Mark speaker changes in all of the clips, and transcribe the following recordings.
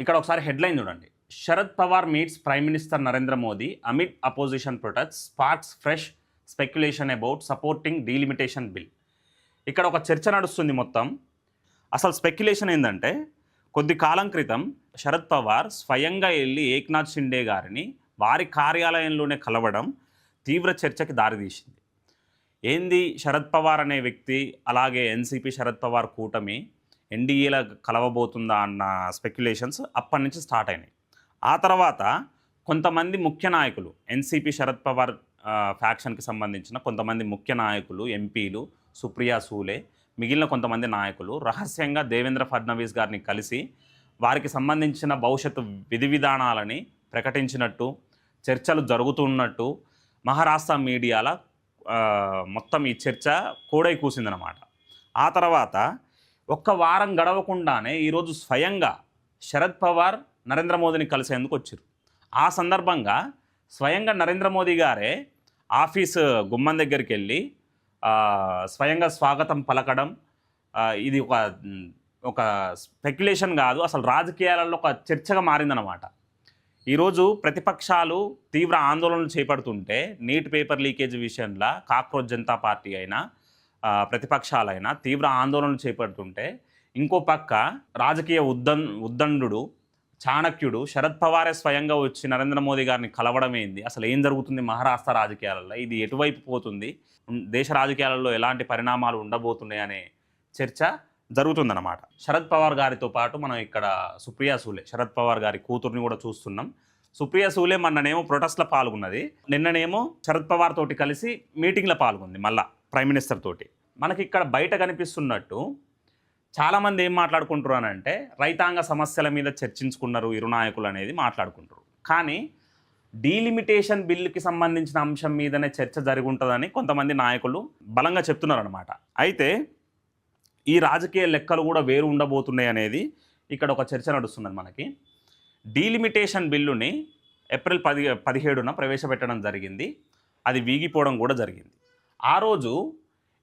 Speaker 1: ఇక్కడ ఒకసారి హెడ్లైన్ చూడండి. Sharad Pawar meets prime minister Narendra Modi amid opposition protest sparks fresh speculation about supporting delimitation bill. ఇక్కడ ఒక చర్చ నడుస్తుంది మొత్తం. అసలు స్పెక్యులేషన్ ఏంటంటే, కొద్ది కాలం క్రితం శరద్ పవార్ స్వయంగా వెళ్ళి ఏక్నాథ్ షిండే గారిని వారి కార్యాలయంలోనే కలవడం తీవ్ర చర్చకి దారితీసింది. ఏంది శరద్ పవార్ అనే వ్యక్తి, అలాగే ఎన్సీపీ శరద్ పవార్ కూటమి ఎన్డీఏలో కలవబోతుందా అన్న స్పెక్యులేషన్స్ అప్పటి నుంచి స్టార్ట్ అయినాయి. ఆ తర్వాత కొంతమంది ముఖ్య నాయకులు, ఎన్సీపీ శరద్ పవార్ ఫ్యాక్షన్కి సంబంధించిన కొంతమంది ముఖ్య నాయకులు, ఎంపీలు, సుప్రియా సూలే, మిగిలిన కొంతమంది నాయకులు రహస్యంగా దేవేంద్ర ఫడ్నవీస్ గారిని కలిసి వారికి సంబంధించిన భవిష్యత్తు విధి విధానాలని ప్రకటించినట్టు చర్చలు జరుగుతున్నట్టు మహారాష్ట్ర మీడియాల మొత్తం ఈ చర్చ కోడై కూసిందనమాట. ఆ తర్వాత ఒక్క వారం గడవకుండానే ఈరోజు స్వయంగా శరద్ పవార్ నరేంద్ర మోదీని కలిసేందుకు వచ్చారు. ఆ సందర్భంగా స్వయంగా నరేంద్ర మోదీ గారే ఆఫీసు గుమ్మం దగ్గరికి వెళ్ళి స్వయంగా స్వాగతం పలకడం, ఇది ఒక స్పెక్యులేషన్ కాదు, అసలు రాజకీయాలలో ఒక చర్చగా మారిందనమాట. ఈరోజు ప్రతిపక్షాలు తీవ్ర ఆందోళనలు చేపడుతుంటే, నీట్ పేపర్ లీకేజ్ విషయంలో కాక్రోచ్ జనతా పార్టీ అయినా ప్రతిపక్షాలైనా తీవ్ర ఆందోళనలు చేపడుతుంటే, ఇంకో పక్క రాజకీయ ఉద్దండు చాణక్యుడు శరద్ పవారే స్వయంగా వచ్చి నరేంద్ర మోదీ గారిని కలవడం ఏంది, అసలు ఏం జరుగుతుంది మహారాష్ట్ర రాజకీయాలలో, ఇది ఎటువైపు పోతుంది, దేశ రాజకీయాలలో ఎలాంటి పరిణామాలు ఉండబోతున్నాయి అనే చర్చ జరుగుతుందన్నమాట. శరద్ పవార్ గారితో పాటు మనం ఇక్కడ సుప్రియా సూలే, శరద్ పవార్ గారి కూతుర్ని కూడా చూస్తున్నాం. సుప్రియా సూలే మొన్ననేమో ప్రొటెస్ట్లో పాల్గొన్నది, నిన్ననేమో శరద్ పవార్ తోటి కలిసి మీటింగ్లో పాల్గొంది, మళ్ళా ప్రైమ్ మినిస్టర్ తోటి. మనకి ఇక్కడ బయట కనిపిస్తున్నట్టు చాలామంది ఏం మాట్లాడుకుంటారు అని అంటే, రైతాంగ సమస్యల మీద చర్చించుకున్నారు ఇరు నాయకులు అనేది మాట్లాడుకుంటారు. కానీ డీలిమిటేషన్ బిల్లుకి సంబంధించిన అంశం మీదనే చర్చ జరిగి ఉంటుందని కొంతమంది నాయకులు బలంగా చెప్తున్నారు అనమాట. అయితే ఈ రాజకీయ లెక్కలు కూడా వేరు ఉండబోతున్నాయి అనేది ఇక్కడ ఒక చర్చ నడుస్తున్నది మనకి. డీలిమిటేషన్ బిల్లుని ఏప్రిల్ 17న ప్రవేశపెట్టడం జరిగింది. అది వీగిపోవడం కూడా జరిగింది. ఆ రోజు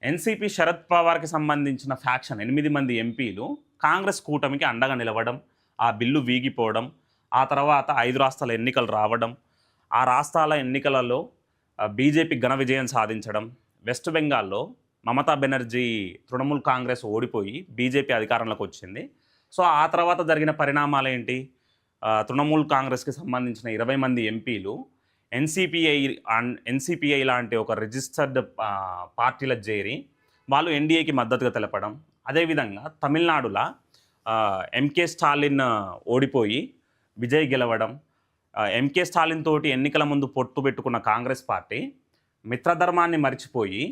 Speaker 1: ఎన్సీపీ శరద్ పవార్కి సంబంధించిన ఫ్యాక్షన్ 8 మంది ఎంపీలు కాంగ్రెస్ కూటమికి అండగా నిలవడం, ఆ బిల్లు వీగిపోవడం, ఆ తర్వాత 5 రాష్ట్రాల ఎన్నికలు రావడం, ఆ రాష్ట్రాల ఎన్నికలలో బీజేపీ ఘన విజయం సాధించడం, వెస్ట్ బెంగాల్లో మమతా బెనర్జీ తృణమూల్ కాంగ్రెస్ ఓడిపోయి బీజేపీ అధికారంలోకి వచ్చింది. సో ఆ తర్వాత జరిగిన పరిణామాలు ఏంటి, తృణమూల్ కాంగ్రెస్కి సంబంధించిన 20 మంది ఎంపీలు ఎన్సీపీఐ లాంటి ఒక రిజిస్టర్డ్ పార్టీల చేరి వాళ్ళు ఎన్డీఏకి మద్దతుగా తెలపడం. అదేవిధంగా తమిళనాడులో ఎంకే స్టాలిన్ ఓడిపోయి విజయ్ గెలవడం, ఎంకే స్టాలిన్ తోటి ఎన్నికల ముందు పొట్టు పెట్టుకున్న కాంగ్రెస్ పార్టీ మిత్రధర్మాన్ని మర్చిపోయి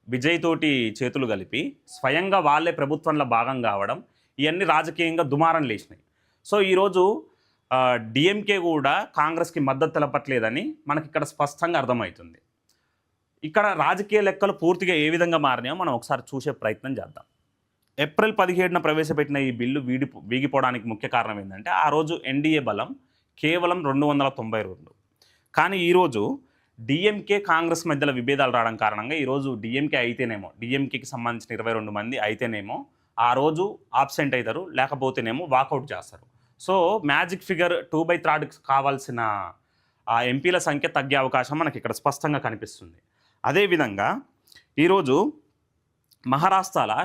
Speaker 1: విజయ్ తోటి చేతులు కలిపి స్వయంగా వాళ్ళే ప్రభుత్వంలో భాగం కావడం, ఇవన్నీ రాజకీయంగా దుమారం లేచినాయి. సో ఈరోజు డిఎంకే కూడా కాంగ్రెస్కి మద్దతు తెలపట్లేదని మనకి ఇక్కడ స్పష్టంగా అర్థమవుతుంది. ఇక్కడ రాజకీయ లెక్కలు పూర్తిగా ఏ విధంగా మారినాయో మనం ఒకసారి చూసే ప్రయత్నం చేద్దాం. ఏప్రిల్ 17న ప్రవేశపెట్టిన ఈ బిల్లు వీగిపోవడానికి ముఖ్య కారణం ఏంటంటే, ఆ రోజు ఎన్డీఏ బలం కేవలం 292. కానీ ఈరోజు డిఎంకే కాంగ్రెస్ మధ్యలో విభేదాలు రావడం కారణంగా ఈరోజు డిఎంకేకి సంబంధించిన 22 మంది అయితేనేమో ఆ రోజు ఆబ్సెంట్ అవుతారు, లేకపోతేనేమో వాకౌట్ చేస్తారు. సో మ్యాజిక్ ఫిగర్ 2/3 కావాల్సిన ఆ ఎంపీల సంఖ్య తగ్గే అవకాశం మనకి ఇక్కడ స్పష్టంగా కనిపిస్తుంది. అదేవిధంగా ఈరోజు మహారాష్ట్రలో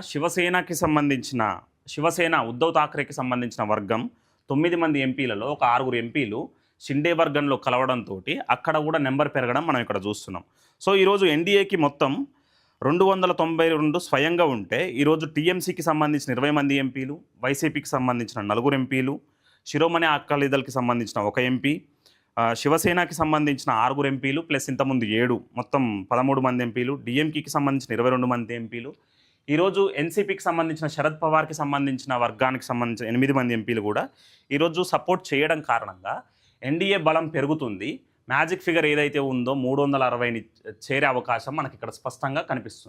Speaker 1: శివసేన ఉద్ధవ్ ఠాక్రేకి సంబంధించిన వర్గం 9 మంది ఎంపీలలో ఒక 6 ఎంపీలు షిండే వర్గంలో కలవడంతో అక్కడ కూడా నెంబర్ పెరగడం మనం ఇక్కడ చూస్తున్నాం. సో ఈరోజు ఎన్డీఏకి మొత్తం 292 స్వయంగా ఉంటే, ఈరోజు టీఎంసీకి సంబంధించిన 20 మంది ఎంపీలు, వైసీపీకి సంబంధించిన 4 ఎంపీలు, శిరోమణి అకాలీదళ్కి సంబంధించిన 1 ఎంపీ, శివసేనకి సంబంధించిన 6 ఎంపీలు ప్లస్ ఇంతకుముందు 7 మొత్తం 13 మంది ఎంపీలు, డిఎంకేకి సంబంధించిన 22 మంది ఎంపీలు, ఈరోజు ఎన్సీపీకి సంబంధించిన శరద్ పవార్కి సంబంధించిన వర్గానికి సంబంధించిన 8 మంది ఎంపీలు కూడా ఈరోజు సపోర్ట్ చేయడం కారణంగా ఎన్డీఏ బలం పెరుగుతుంది. మ్యాజిక్ ఫిగర్ ఏదైతే ఉందో 360ని చేరే అవకాశం మనకి ఇక్కడ స్పష్టంగా కనిపిస్తుంది.